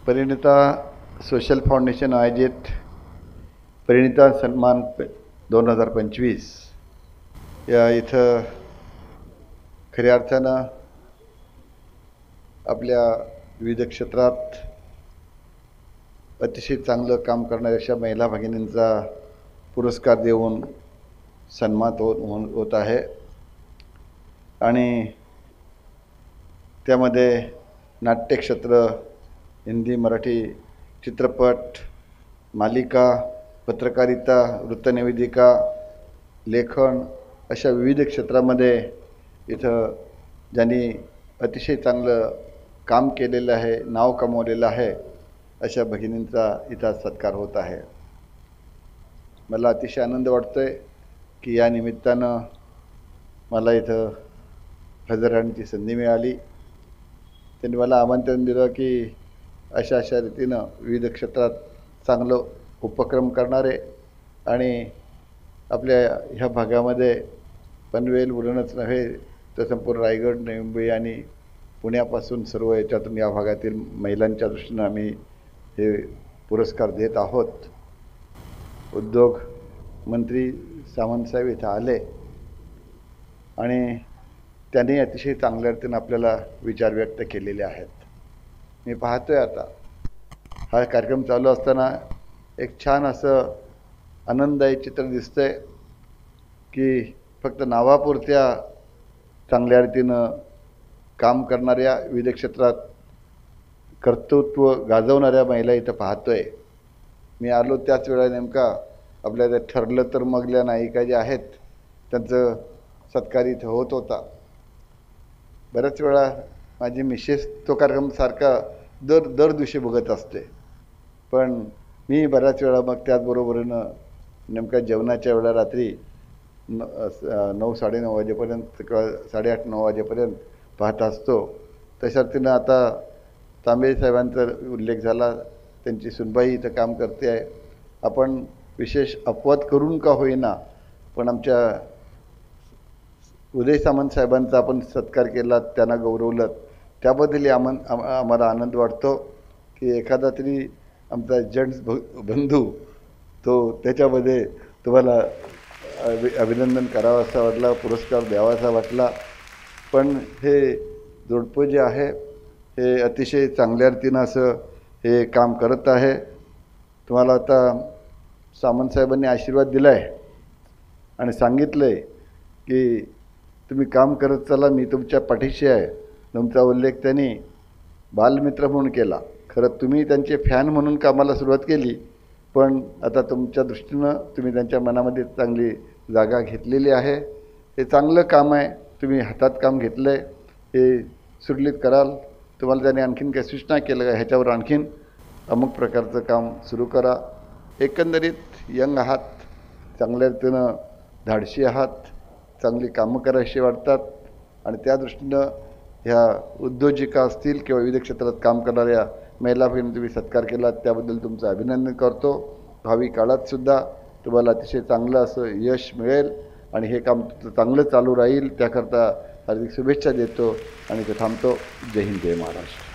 Parinita social foundation आयोजित परिणिता सन्मान 2025 या इथं खऱ्या अर्थानं आपल्या विविध क्षेत्रात अतिशय चांगलं काम करणाऱ्या अशा महिला भगिनींचा पुरस्कार देऊन सन्मान होत आहे आणि त्यामध्ये नाट्यक्षेत्र, हिंदी मराठी चित्रपट, मालिका, पत्रकारिता, वृत्तनिवेदिका, लेखन अशा विविध क्षेत्रामध्ये इथं ज्यांनी अतिशय चांगलं काम केलेलं आहे, नाव कमवलेलं आहे, अशा भगिनींचा इथं सत्कार होत आहे. मला अतिशय आनंद वाटतोय की या निमित्तानं मला इथं हजर राहण्याची संधी मिळाली. त्यांनी मला आमंत्रण दिलं की अशा रीतीनं विविध क्षेत्रात चांगलं उपक्रम करणारे आणि आपल्या ह्या भागामध्ये पनवेल उरणच नव्हे तर संपूर्ण रायगड, नवी मुंबई आणि पुण्यापासून सर्व याच्यातून या भागातील महिलांच्या दृष्टीनं आम्ही हे पुरस्कार देत आहोत. उद्योग मंत्री सामंतसाहेब इथं आले आणि त्यांनी अतिशय चांगल्या रीतीनं आपल्याला विचार व्यक्त केलेले आहेत. मी पाहतोय आता हा कार्यक्रम चालू असताना एक छान असं आनंददायी चित्र दिसतंय की फक्त नावापुरत्या चांगल्या रीतीनं काम करणाऱ्या विविध क्षेत्रात कर्तृत्व गाजवणाऱ्या महिला इथं पाहतोय. मी आलो त्याच वेळा नेमका आपल्या ठरलं तर मगल्या नायिका ज्या आहेत त्यांचं सत्कार इथं होत होता. बऱ्याच वेळा माझी मिसेस तो कार्यक्रम सारखा दर दिवशी बघत असते, पण मी बऱ्याच वेळा मग त्याचबरोबरीनं नेमका जेवणाच्या वेळा रात्री 9-9:30 वाजेपर्यंत किंवा 8:30-9 वाजेपर्यंत पाहत असतो. तशा रीतीनं आता तांबे साहेबांचा उल्लेख झाला, त्यांची सुनबाई इथं काम करते आहे. आपण विशेष अपवाद करून का होईना पण आमच्या उदय सामंत साहेबांचा आपण सत्कार केला, त्यांना गौरवलं, त्याबद्दलही आम्हाला आनंद वाटतो की एखादा तरी आमचा जेंट्स बंधू तो त्याच्यामध्ये तुम्हाला अभिनंदन करावं असा वाटला, पुरस्कार द्यावासा वाटला. पण हे जोडपं जे आहे हे अतिशय चांगल्या रीतीनं असं हे काम करत आहे. तुम्हाला आता सामंतसाहेबांनी आशीर्वाद दिला आहे आणि सांगितलं आहे की तुम्ही काम करत चला, मी तुमच्या पाठीशी आहे. तुमचा उल्लेख त्यांनी बालमित्र म्हणून केला. खरं तुम्ही त्यांचे फॅन म्हणून कामाला सुरुवात केली, पण आता तुमच्या दृष्टीनं तुम्ही त्यांच्या मनामध्ये चांगली जागा घेतलेली आहे. हे चांगलं काम आहे, तुम्ही हातात काम घेतलं आहे, हे सुरळीत कराल. तुम्हाला त्याने आणखीन काही सूचना केलं का ह्याच्यावर आणखीन अमुक प्रकारचं काम सुरू करा. एकंदरीत यंग आहात, चांगल्या रीतीनं धाडशी आहात, चांगली कामं करायची वाटतात आणि त्या दृष्टीनं ह्या उद्योजिका असतील किंवा विविध क्षेत्रात काम करणाऱ्या महिला भगिनी तुम्ही सत्कार केला, त्याबद्दल तुमचं अभिनंदन करतो. भावी काळातसुद्धा तुम्हाला अतिशय चांगलं असं यश मिळेल आणि हे काम चांगलं चालू राहील, त्याकरता हार्दिक शुभेच्छा देतो आणि ते थांबतो. जय हिंद, जय महाराष्ट्र.